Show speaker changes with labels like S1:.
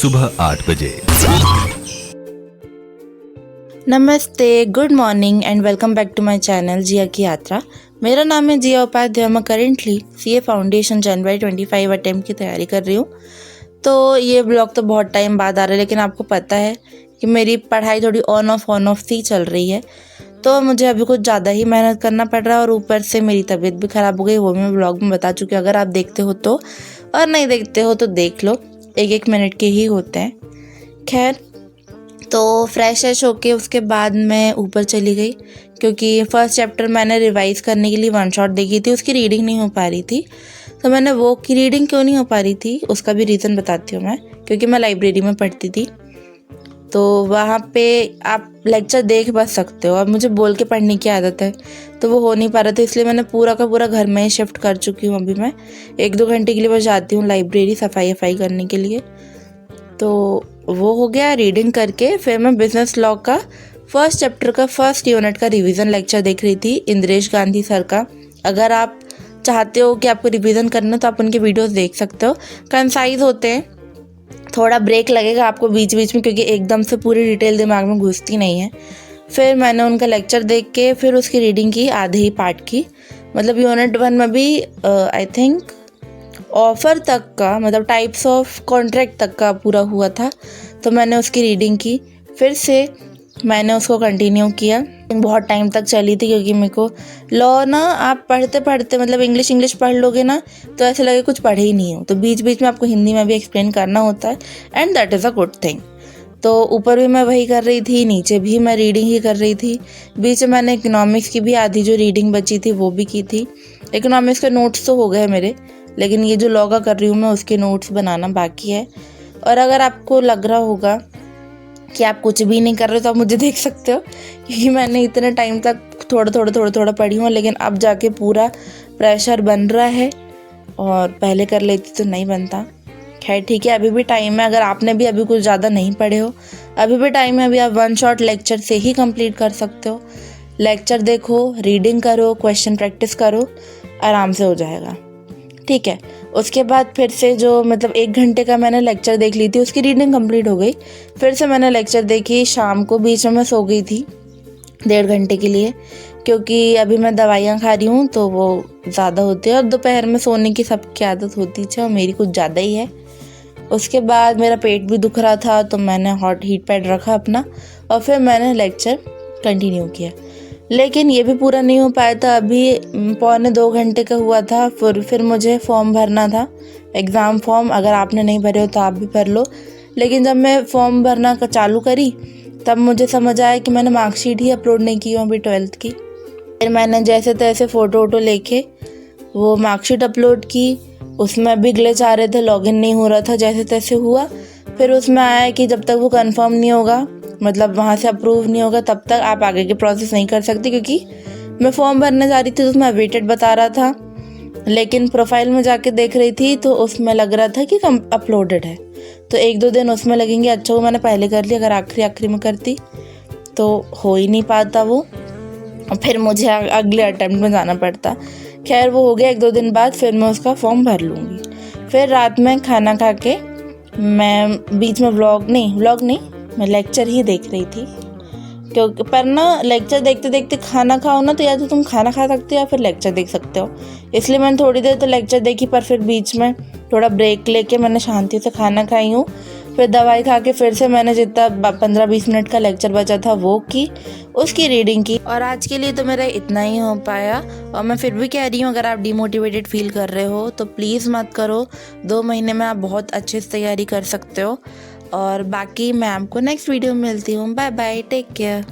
S1: सुबह 8 बजे।
S2: नमस्ते, good morning and welcome back to my channel Jiya की यात्रा। मेरा नाम है जिया उपाध्याय। मैं करेंटली सीए फाउंडेशन जनवरी 25 अटेम्प्ट की तैयारी कर रही हूँ। तो ये ब्लॉग तो बहुत टाइम बाद आ रहा है, लेकिन आपको पता है कि मेरी पढ़ाई थोड़ी ऑन ऑफ सी चल रही है, तो मुझे अभी कुछ ज़्यादा ही मेहनत करना पड़ रहा है और ऊपर से मेरी तबीयत भी ख़राब हो गई। वो मैं ब्लॉग में बता चुकी हूँ। अगर आप देखते हो तो, और नहीं देखते हो तो देख लो, 1-1 मिनट के ही होते हैं। खैर, तो फ्रेश होके उसके बाद मैं ऊपर चली गई, क्योंकि फर्स्ट चैप्टर मैंने रिवाइज़ करने के लिए वन शॉट देखी थी, उसकी रीडिंग नहीं हो पा रही थी। तो मैंने वो की रीडिंग क्यों नहीं हो पा रही थी उसका भी रीज़न बताती हूँ मैं, क्योंकि मैं लाइब्रेरी में पढ़ती थी, तो वहाँ पे आप लेक्चर देख बस सकते हो और मुझे बोल के पढ़ने की आदत है, तो वो हो नहीं पा रहा था। इसलिए मैंने पूरा का पूरा घर में ही शिफ्ट कर चुकी हूँ। अभी मैं 1-2 घंटे के लिए बस जाती हूँ लाइब्रेरी सफाई करने के लिए। तो वो हो गया रीडिंग करके। फिर मैं बिजनेस लॉ का फर्स्ट चैप्टर का फर्स्ट यूनिट का रिवीजन लेक्चर देख रही थी, इंद्रेश गांधी सर का। अगर आप चाहते हो कि आपको रिवीजन करना तो आप उनके वीडियोस देख सकते हो, कंसाइज होते हैं। थोड़ा ब्रेक लगेगा आपको बीच बीच में, क्योंकि एकदम से पूरी डिटेल दिमाग में घुसती नहीं है। फिर मैंने उनका लेक्चर देख के फिर उसकी रीडिंग की, आधे ही पार्ट की। मतलब यूनिट 1 में भी आई थिंक ऑफ़र तक का, मतलब टाइप्स ऑफ कॉन्ट्रैक्ट तक का पूरा हुआ था, तो मैंने उसकी रीडिंग की। फिर से मैंने उसको कंटिन्यू किया। बहुत टाइम तक चली थी, क्योंकि मेरे को लॉ ना, आप पढ़ते पढ़ते मतलब इंग्लिश पढ़ लोगे ना तो ऐसे लगे कुछ पढ़े ही नहीं हो, तो बीच बीच में आपको हिंदी में भी एक्सप्लेन करना होता है, and that is a good thing. तो ऊपर भी मैं वही कर रही थी, नीचे भी मैं रीडिंग ही कर रही थी। बीच में मैंने इकोनॉमिक्स की भी आधी जो रीडिंग बची थी वो भी की थी। इकोनॉमिक्स के नोट्स तो हो गए मेरे, लेकिन ये जो लॉ का कर रही हूँ मैं उसके नोट्स बनाना बाकी है। और अगर आपको लग रहा होगा कि आप कुछ भी नहीं कर रहे हो तो आप मुझे देख सकते हो, क्योंकि मैंने इतने टाइम तक थोड़ा पढ़ी हूँ, लेकिन अब जाके पूरा प्रेशर बन रहा है, और पहले कर लेती तो नहीं बनता। खैर ठीक है, अभी भी टाइम है। अगर आपने भी अभी कुछ ज़्यादा नहीं पढ़े हो, अभी भी टाइम है। अभी आप वन शॉट लेक्चर से ही कंप्लीट कर सकते हो। लेक्चर देखो, रीडिंग करो, क्वेश्चन प्रैक्टिस करो, आराम से हो जाएगा। ठीक है, उसके बाद फिर से जो मतलब 1 घंटे का मैंने लेक्चर देख ली थी, उसकी रीडिंग कंप्लीट हो गई। फिर से मैंने लेक्चर देखी। शाम को बीच में मैं सो गई थी 1.5 घंटे के लिए, क्योंकि अभी मैं दवाइयाँ खा रही हूँ तो वो ज़्यादा होती है, और दोपहर में सोने की सबकी आदत होती है, और मेरी कुछ ज़्यादा ही है। उसके बाद मेरा पेट भी दुख रहा था, तो मैंने हॉट हीट पैड रखा अपना, और फिर मैंने लेक्चर कंटिन्यू किया। लेकिन ये भी पूरा नहीं हो पाया था। अभी 1.25-2 घंटे का हुआ था। फिर मुझे फॉर्म भरना था, एग्ज़ाम फॉर्म। अगर आपने नहीं भरे हो तो आप भी भर लो। लेकिन जब मैं फॉर्म भरना का चालू करी, तब मुझे समझ आया कि मैंने मार्कशीट ही अपलोड नहीं की हूँ अभी 12th की। फिर मैंने जैसे तैसे फ़ोटो लेके वो मार्कशीट अपलोड की। उसमें भी ग्लिच आ रहे थे, लॉगिन नहीं हो रहा था, जैसे तैसे हुआ। फिर उसमें आया कि जब तक वो कंफर्म नहीं होगा, मतलब वहाँ से अप्रूव नहीं होगा, तब तक आप आगे के प्रोसेस नहीं कर सकती। क्योंकि मैं फॉर्म भरने जा रही थी तो उसमें अवेटेड बता रहा था, लेकिन प्रोफाइल में जाके देख रही थी तो उसमें लग रहा था कि अपलोडेड है। तो 1-2 दिन उसमें लगेंगे। अच्छा वो मैंने पहले कर लिया, अगर आखिरी में करती तो हो ही नहीं पाता वो, और फिर मुझे अगले अटेम्प्ट में जाना पड़ता। खैर वो हो गया 1-2 दिन बाद, फिर मैं उसका फॉर्म भर लूँगी। फिर रात में खाना खा के मैं बीच में व्लॉग नहीं, मैं लेक्चर ही देख रही थी। क्योंकि पर ना लेक्चर देखते देखते खाना खाओ ना, तो या तो तुम खाना खा सकते हो या फिर लेक्चर देख सकते हो। इसलिए मैंने थोड़ी देर तो लेक्चर देखी, पर फिर बीच में थोड़ा ब्रेक लेके मैंने शांति से खाना खाई हूँ। फिर दवाई खा के फिर से मैंने जितना 15-20 मिनट का लेक्चर बचा था वो की, उसकी रीडिंग की। और आज के लिए तो मेरा इतना ही हो पाया। और मैं फिर भी कह रही हूँ, अगर आप डिमोटिवेटेड फील कर रहे हो तो प्लीज़ मत करो। 2 महीने में आप बहुत अच्छे से तैयारी कर सकते हो। और बाकी मैं आपको नेक्स्ट वीडियो में मिलती हूँ। Bye bye, take care.